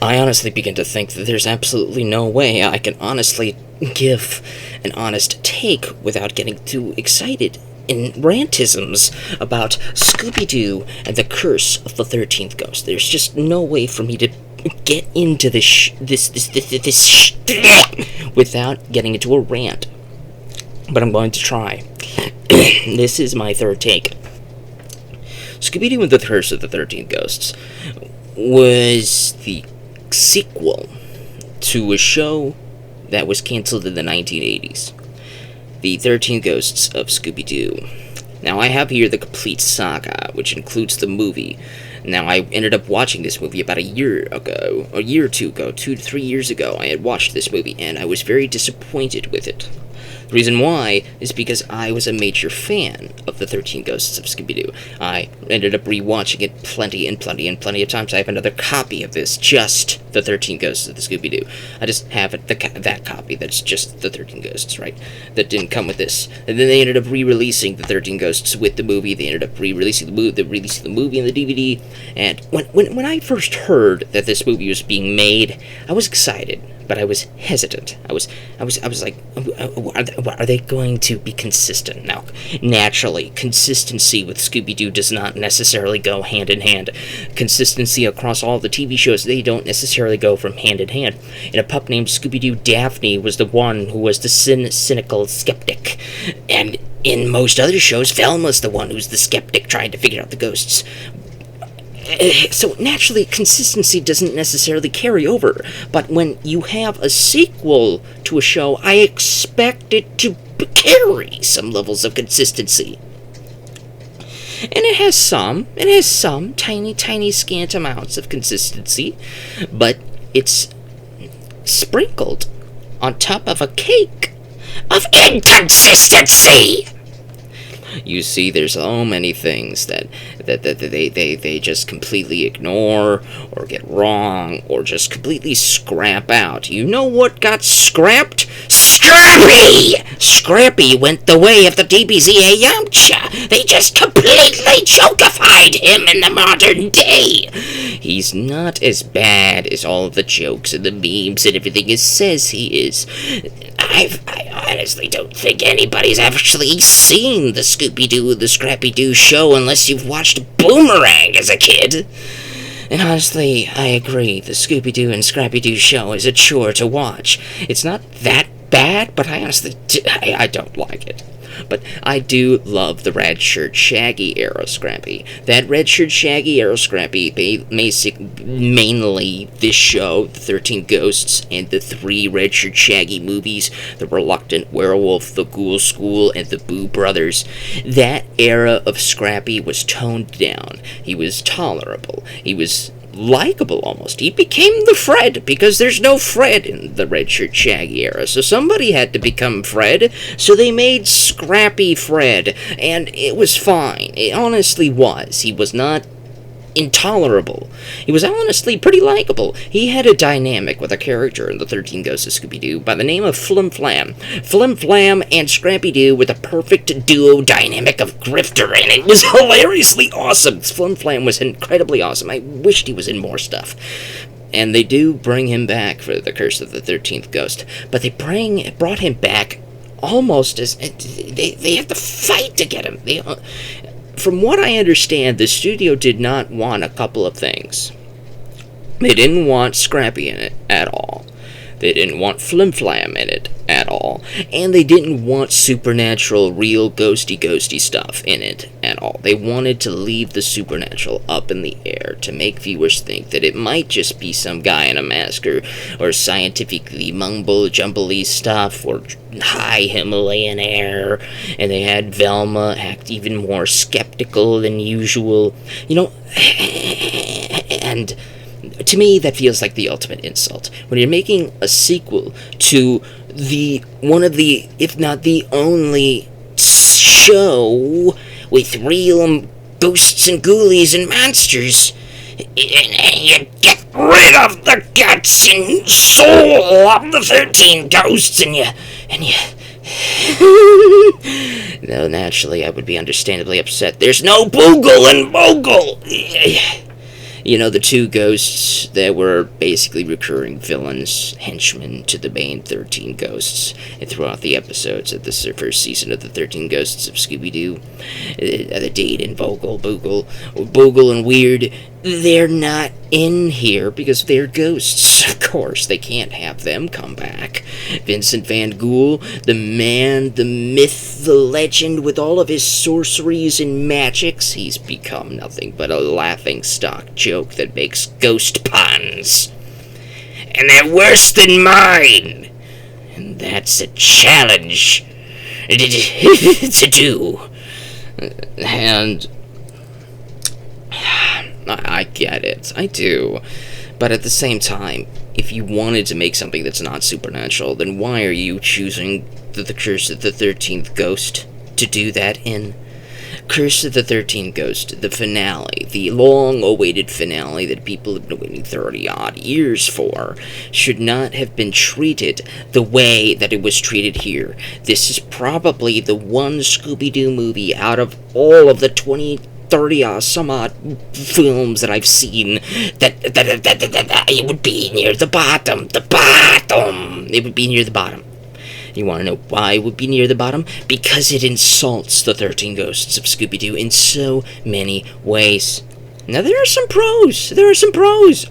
I honestly begin to think that there's absolutely no way I can honestly give an honest take without getting too excited in rantisms about Scooby-Doo and the Curse of the 13th Ghost. There's just no way for me to get into this without getting into a rant. But I'm going to try. This is my third take. Scooby-Doo and the Curse of the 13th Ghosts was the sequel to a show that was canceled in the 1980s. The 13 Ghosts of Scooby-Doo. Now, I have here the complete saga, which includes the movie. Now, I ended up watching this movie about a year or 2 ago, 2 to 3 years ago. I had watched this movie, and I was very disappointed with it. The reason why is because I was a major fan of the 13 Ghosts of Scooby-Doo. I ended up rewatching it plenty of times. I have another copy of this, just the 13 Ghosts of the Scooby-Doo. I just have it, that copy that's just the 13 Ghosts, right? That didn't come with this. And then they ended up re-releasing the 13 Ghosts with the movie. They ended up re-releasing the movie and the DVD. And when I first heard that this movie was being made, I was excited. But I was hesitant. I was like, are they going to be consistent? Now, naturally, consistency with Scooby-Doo does not necessarily go hand in hand. Consistency across all the TV shows, they don't necessarily go from hand in hand. In a pup named Scooby-Doo, Daphne was the one who was the cynical skeptic. And in most other shows, Velma's the one who's the skeptic trying to figure out the ghosts. So, naturally, consistency doesn't necessarily carry over, but when you have a sequel to a show, I expect it to carry some levels of consistency. And it has some tiny scant amounts of consistency, but it's sprinkled on top of a cake of inconsistency. You see, there's so many things that they just completely ignore, or get wrong, or just completely scrap out. You know what got scrapped? Scrappy! Scrappy went the way of the DBZ Yamcha. They just completely jokified him in the modern day. He's not as bad as all of the jokes and the memes and everything it says he is. I honestly don't think anybody's actually seen the Scooby-Doo and the Scrappy-Doo show unless you've watched Boomerang as a kid. And honestly, I agree, the Scooby-Doo and Scrappy-Doo show is a chore to watch. It's not that bad, but I honestly I don't like it. But I do love the Red Shirt Shaggy era Scrappy. That Red Shirt Shaggy era Scrappy, mainly this show, the 13 Ghosts, and the 3 Red Shirt Shaggy movies, The Reluctant Werewolf, The Ghoul School, and The Boo Brothers. That era of Scrappy was toned down. He was tolerable. He was likable almost. He became the Fred, because there's no Fred in the Red Shirt Shaggy era, so somebody had to become Fred, so they made Scrappy Fred, and it was fine. It honestly was. He was not intolerable. He was honestly pretty likable. He had a dynamic with a character in the 13 Ghosts of Scooby-Doo by the name of Flim Flam. Flim Flam and Scrappy-Doo were the perfect duo dynamic of grifter, and it was hilariously awesome. Flim Flam was incredibly awesome. I wished he was in more stuff. And they do bring him back for the Curse of the 13th Ghost, but they brought him back almost as they have to fight to get him. From what I understand, the studio did not want a couple of things. They didn't want Scrappy in it at all. They didn't want Flim Flam in it at all. And they didn't want supernatural, real ghosty stuff in it at all. They wanted to leave the supernatural up in the air to make viewers think that it might just be some guy in a mask or scientifically mumble-jumble-y stuff or high Himalayan air. And they had Velma act even more skeptical than usual. And to me, that feels like the ultimate insult. When you're making a sequel to one of the, if not the only show with real ghosts and ghoulies and monsters, and you get rid of the guts and soul of the 13 ghosts, and you no, naturally, I would be understandably upset. There's no Boogle and Bogle. the two ghosts that were basically recurring villains, henchmen to the main 13 ghosts throughout the episodes of the first season of the 13 Ghosts of Scooby-Doo. The Dade and Bogle and Weird, they're not in here because they're ghosts. Of course, they can't have them come back. Vincent Van Ghoul, the man, the myth, the legend, with all of his sorceries and magics, he's become nothing but a laughing-stock joke that makes ghost puns. And they're worse than mine! And that's a challenge to do. And I get it. I do. But at the same time, if you wanted to make something that's not supernatural, then why are you choosing the Curse of the 13th Ghost to do that in? Curse of the 13th Ghost, the finale, the long-awaited finale that people have been waiting 30-odd years for, should not have been treated the way that it was treated here. This is probably the one Scooby-Doo movie out of all of the 30 some odd films that I've seen that it would be near the bottom. It would be near the bottom. You want to know why it would be near the bottom? Because it insults the 13 Ghosts of Scooby-Doo in so many ways. Now, there are some pros.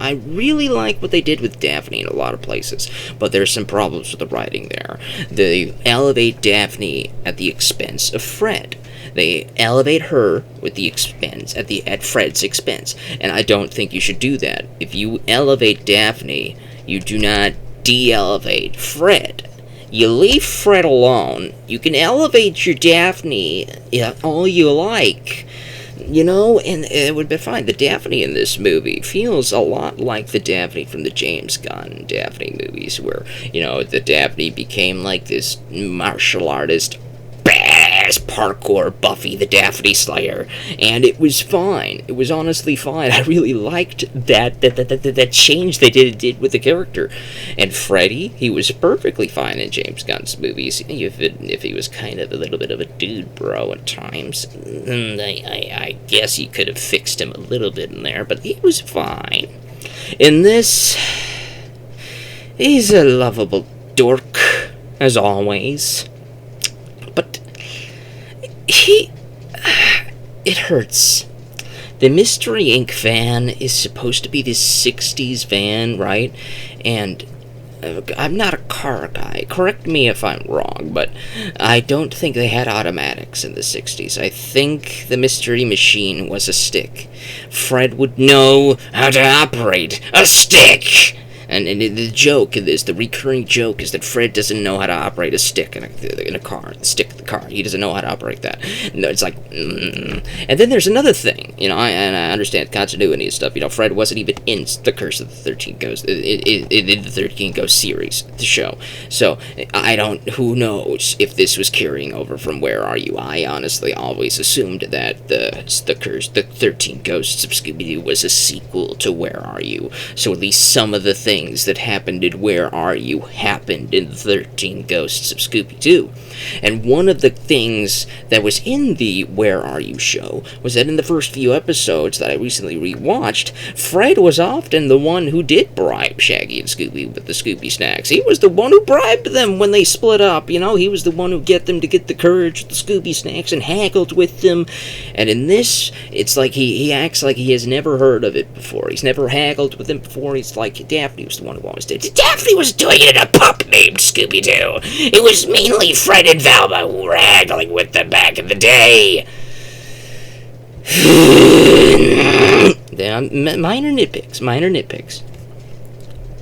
I really like what they did with Daphne in a lot of places, but there are some problems with the writing there. They elevate Daphne at the expense of Fred. They elevate her with the expense at Fred's expense, and I don't think you should do that. If you elevate Daphne, you do not de-elevate Fred. You leave Fred alone. You can elevate your Daphne all you like, and it would be fine. The Daphne in this movie feels a lot like the Daphne from the James Gunn Daphne movies, where, the Daphne became like this martial artist, badass parkour Buffy the Daphne Slayer, and it was fine. It was honestly fine. I really liked that change they did with the character. And Freddy, he was perfectly fine in James Gunn's movies, if he was kind of a little bit of a dude bro at times. And I guess you could have fixed him a little bit in there, but he was fine. In this, he's a lovable dork, as always. But it hurts. The Mystery Inc. van is supposed to be this 60s van, right? And I'm not a car guy. Correct me if I'm wrong, but I don't think they had automatics in the 60s. I think the Mystery Machine was a stick. Fred would know how to operate a stick! And the joke in this, the recurring joke, is that Fred doesn't know how to operate a stick in a car, the stick of the car. He doesn't know how to operate that. No, it's like, And then there's another thing, I understand continuity and stuff. Fred wasn't even in the Curse of the 13 Ghosts, in the 13 Ghost series, the show. So, who knows if this was carrying over from Where Are You? I honestly always assumed that the 13 Ghosts of Scooby-Doo was a sequel to Where Are You? So at least some of the things that happened in Where Are You happened in the 13 Ghosts of Scooby-Doo. And one of the things that was in the Where Are You show was that in the first few episodes that I recently rewatched, Fred was often the one who did bribe Shaggy and Scooby with the Scooby snacks. He was the one who bribed them when they split up, he was the one who get them to get the courage with the Scooby snacks and haggled with them. And in this, it's like he acts like he has never heard of it before. He's never haggled with them before. He's like, Daphne was the one who always did. Daphne was doing it in a pup named Scooby-Doo. It was mainly Fred and Velma who were haggling with them back in the day. Minor nitpicks.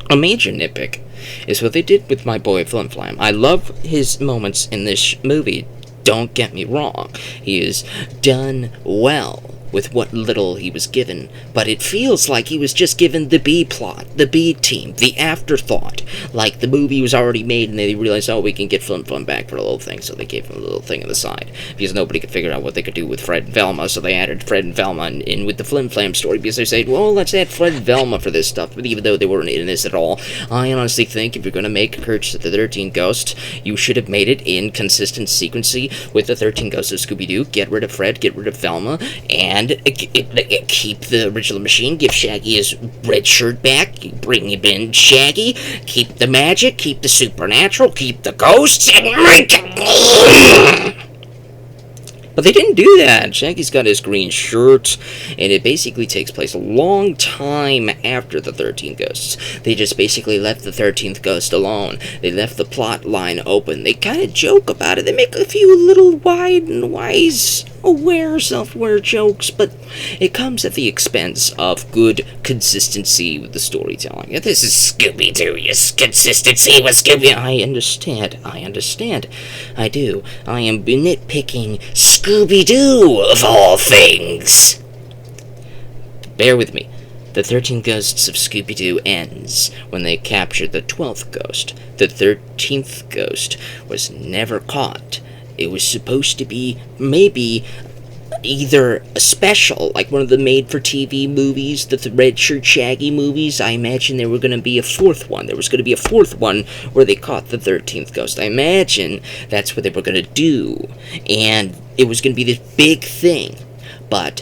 A major nitpick is what they did with my boy Flim Flam. I love his moments in this movie. Don't get me wrong. He is done well with what little he was given, but it feels like he was just given the B plot, the B team, the afterthought. Like the movie was already made and they realized, we can get Flim Flam back for a little thing, so they gave him a little thing on the side. Because nobody could figure out what they could do with Fred and Velma, so they added Fred and Velma in with the Flim Flam story, because they said, let's add Fred and Velma for this stuff, but even though they weren't in this at all, I honestly think if you're going to make Curse of the 13 Ghosts, you should have made it in consistent sequency with the 13 Ghosts of Scooby-Doo. Get rid of Fred, get rid of Velma, and and keep the original machine, give Shaggy his red shirt back, bring him in Shaggy, keep the magic, keep the supernatural, keep the ghosts, and make it. But they didn't do that. Shaggy's got his green shirt, and it basically takes place a long time after the 13 Ghosts. They just basically left the 13th Ghost alone. They left the plot line open. They kind of joke about it. They make a few little wide and wise, self-aware jokes, but it comes at the expense of good consistency with the storytelling. This is Scooby-Doo, consistency with Scooby. I understand. I do. I am nitpicking Scooby-Doo, of all things. Bear with me. The 13 Ghosts of Scooby-Doo ends when they capture the 12th ghost. The 13th ghost was never caught. It was supposed to be maybe either a special, like one of the made-for-TV movies, the Red Shirt Shaggy movies. I imagine there were going to be a fourth one. There was going to be a fourth one where they caught the 13th ghost. I imagine that's what they were going to do. And it was going to be this big thing. But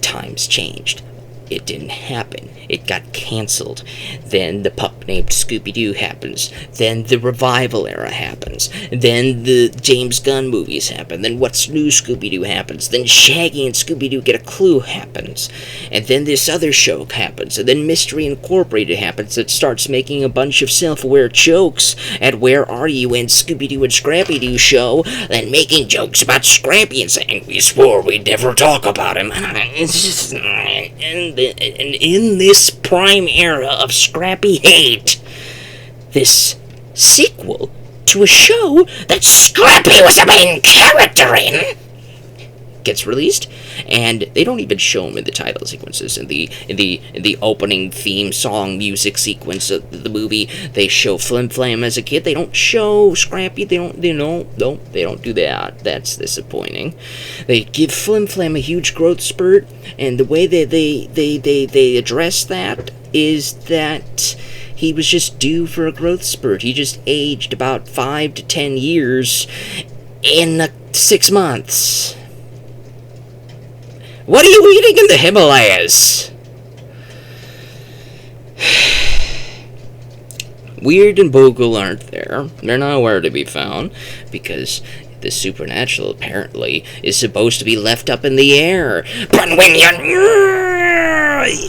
times changed. It didn't happen. It got canceled. Then the pup named Scooby-Doo happens. Then the revival era happens. Then the James Gunn movies happen. Then What's New Scooby-Doo happens. Then Shaggy and Scooby-Doo Get a Clue happens. And then this other show happens. And then Mystery Incorporated happens. It starts making a bunch of self-aware jokes at Where Are You and Scooby-Doo and Scrappy-Doo show, and making jokes about Scrappy and saying, we swore we'd never talk about him. It's just... And in this prime era of Scrappy hate, this sequel to a show that Scrappy was the main character in gets released, and they don't even show him in the title sequences. In the opening theme song music sequence of the movie, they show Flim Flam as a kid. They don't show Scrappy. They don't do that. That's disappointing. They give Flim Flam a huge growth spurt, and the way that they address that is that he was just due for a growth spurt. He just aged about 5 to 10 years in 6 months. What are you eating in the Himalayas? Weird and Bogle aren't there. They're nowhere to be found, because the supernatural, apparently, is supposed to be left up in the air. But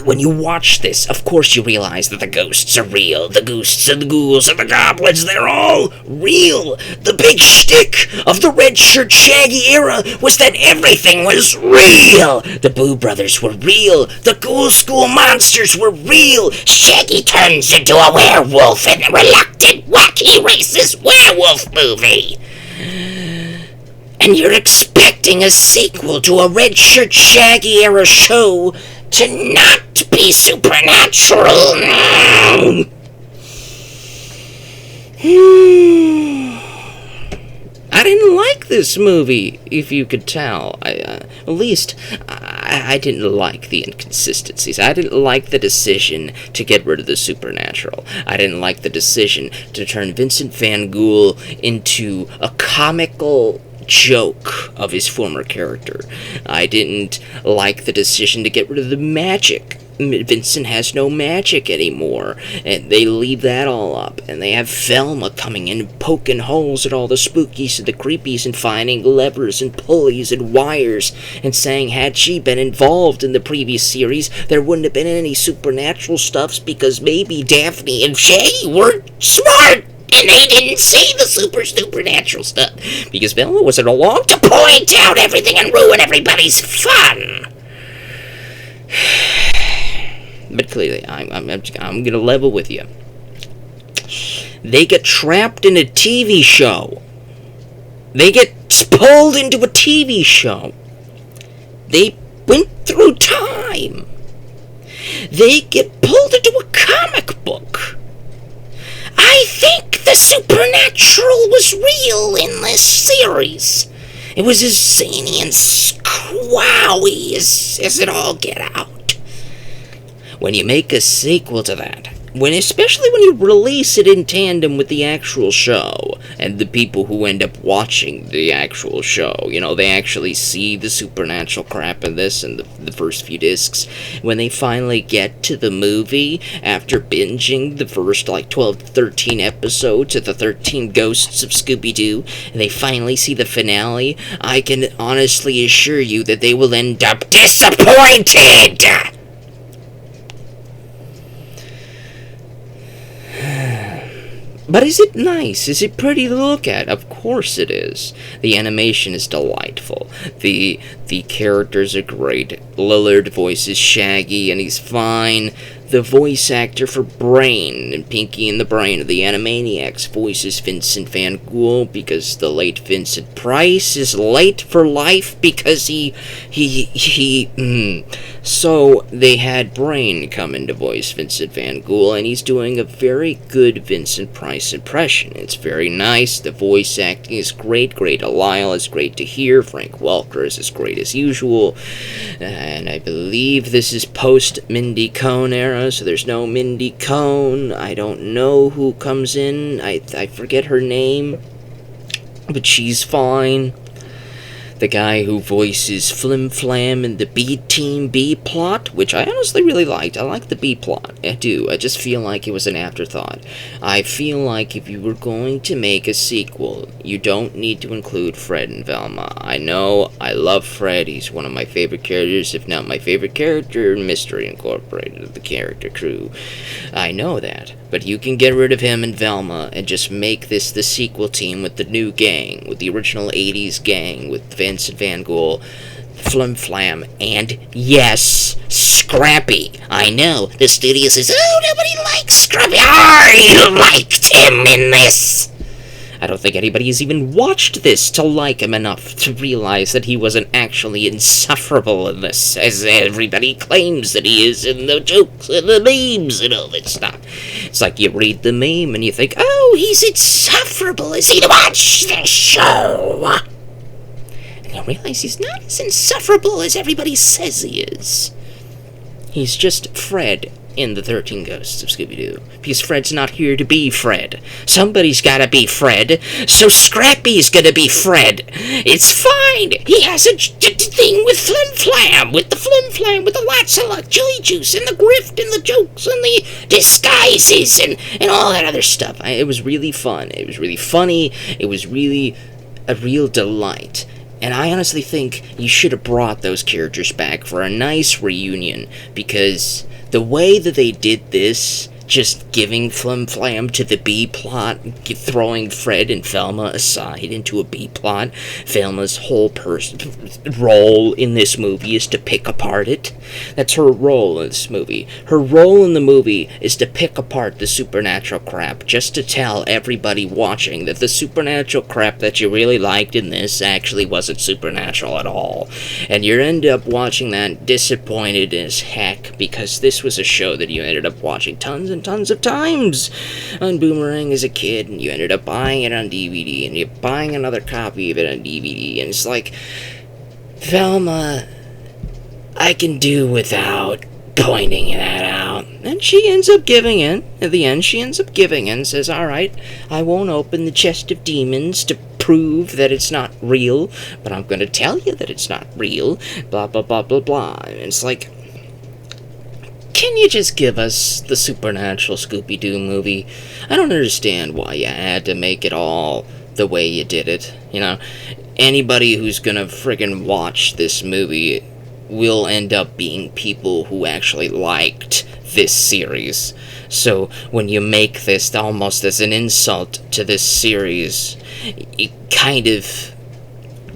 when you watch this, of course you realize that the ghosts are real. The ghosts and the ghouls and the goblins, they're all real. The big shtick of the Red Shirt Shaggy era was that everything was real. The Boo Brothers were real. The Ghoul School monsters were real. Shaggy turns into a werewolf in a reluctant, wacky, racist werewolf movie. And you're expecting a sequel to a Red Shirt Shaggy era show to not be supernatural. I didn't like this movie, if you could tell. At least, I didn't like the inconsistencies. I didn't like the decision to get rid of the supernatural. I didn't like the decision to turn Vincent Van Gogh into a comical joke of his former character. I didn't like the decision to get rid of the magic. Vincent has no magic anymore, and they leave that all up, and they have Velma coming in and poking holes at all the spookies and the creepies and finding levers and pulleys and wires and saying had she been involved in the previous series, there wouldn't have been any supernatural stuffs because maybe Daphne and Shaggy weren't smart and they didn't see the supernatural stuff because Velma wasn't along to point out everything and ruin everybody's fun. But clearly, I'm gonna level with you. They get trapped in a TV show. They get pulled into a TV show. They went through time. They get pulled into a comic book. I think the supernatural was real in this series. It was as zany and squowy as it all get out. When you make a sequel to that, especially when you release it in tandem with the actual show, and the people who end up watching the actual show, they actually see the supernatural crap in this in the first few discs. When they finally get to the movie, after binging the first, 12 to 13 episodes of the 13 Ghosts of Scooby-Doo, and they finally see the finale, I can honestly assure you that they will end up disappointed! But is it nice? Is it pretty to look at? Of course it is. The animation is delightful. The characters are great. Lillard voices Shaggy, and he's fine. The voice actor for Brain and Pinky and the Brain of the Animaniacs voices Vincent Van Gogh, because the late Vincent Price is late for life because So they had Brain come in to voice Vincent Van Gogh, and he's doing a very good Vincent Price impression. It's very nice. The voice acting is great. Greta Lyle is great to hear. Frank Welker is as great as usual. And I believe this is post-Mindy Cohn era, so there's no Mindy Cohn. I don't know who comes in. I forget her name, but she's fine. The guy who voices Flim Flam in the B-Team B-plot, which I honestly really liked. I like the B-plot. I do. I just feel like it was an afterthought. I feel like if you were going to make a sequel, you don't need to include Fred and Velma. I know, I love Fred. He's one of my favorite characters, if not my favorite character in Mystery Incorporated of the character crew. I know that. But you can get rid of him and Velma and just make this the sequel team with the new gang, with the original 80s gang, with Vincent Van Gogh, Flim Flam, and, yes, Scrappy. I know, the studio says, oh, nobody likes Scrappy. I liked him in this. I don't think anybody has even watched this to like him enough to realize that he wasn't actually insufferable in this, as everybody claims that he is in the jokes and the memes and all that stuff. It's like you read the meme and you think, oh, he's insufferable as he watch the show. And you realize he's not as insufferable as everybody says he is. He's just Fred in the 13 Ghosts of Scooby-Doo, because Fred's not here to be Fred. Somebody's gotta be Fred, so Scrappy's gonna be Fred. It's fine. He has a thing with Flim Flam, with the lots of chili juice, and the grift, and the jokes, and the disguises, and all that other stuff. It was really fun. It was really funny. It was really a real delight. And I honestly think you should have brought those characters back for a nice reunion, because the way that they did this, just giving Flim Flam to the B-plot, throwing Fred and Velma aside into a B-plot. Velma's whole role in this movie is to pick apart it. That's her role in this movie. Her role in the movie is to pick apart the supernatural crap, just to tell everybody watching that the supernatural crap that you really liked in this actually wasn't supernatural at all. And you end up watching that disappointed as heck, because this was a show that you ended up watching tons and tons of times on Boomerang as a kid, and you ended up buying it on DVD, and you're buying another copy of it on DVD, and it's like, Velma, I can do without pointing that out. And she ends up giving in. At the end, she ends up giving in, says, alright, I won't open the chest of demons to prove that it's not real, but I'm going to tell you that it's not real, blah, blah, blah, blah, blah. And it's like, can you just give us the supernatural Scooby-Doo movie? I don't understand why you had to make it all the way you did it, Anybody who's gonna friggin' watch this movie will end up being people who actually liked this series. So when you make this almost as an insult to this series, it kind of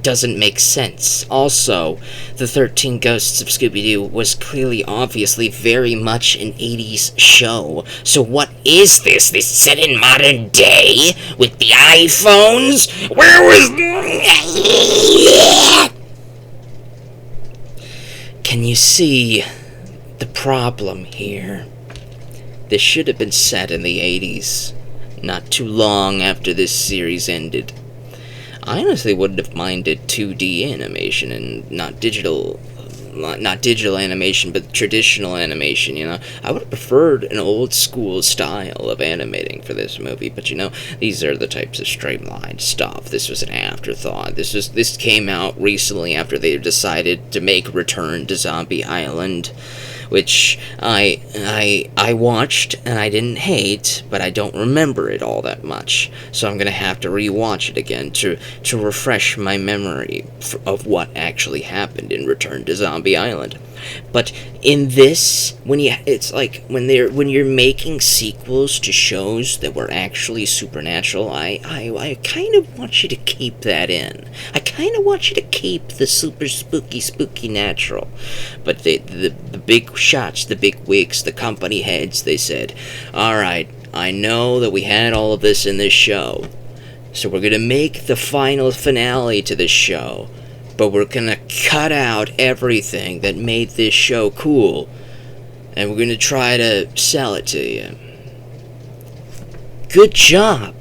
doesn't make sense. Also, the 13 Ghosts of Scooby-Doo was clearly, obviously, very much an 80s show. So what is this? This set in modern day? With the iPhones? Where was... Can you see the problem here? This should have been set in the 80s, not too long after this series ended. I honestly wouldn't have minded 2D animation and not digital not digital animation, but traditional animation, I would have preferred an old school style of animating for this movie, but these are the types of streamlined stuff. This was an afterthought. This came out recently after they decided to make Return to Zombie Island, which I watched and I didn't hate, but I don't remember it all that much. So I'm gonna have to rewatch it again to refresh my memory of what actually happened in Return to Zombie Island. But in this, it's like when you're making sequels to shows that were actually supernatural, I kind of want you to keep that in. I kind of want you to keep the super spooky natural. But the big shots, the big wigs, the company heads, they said, all right, I know that we had all of this in this show, so we're gonna make the final finale to this show, but we're gonna cut out everything that made this show cool, and we're gonna try to sell it to you. Good job.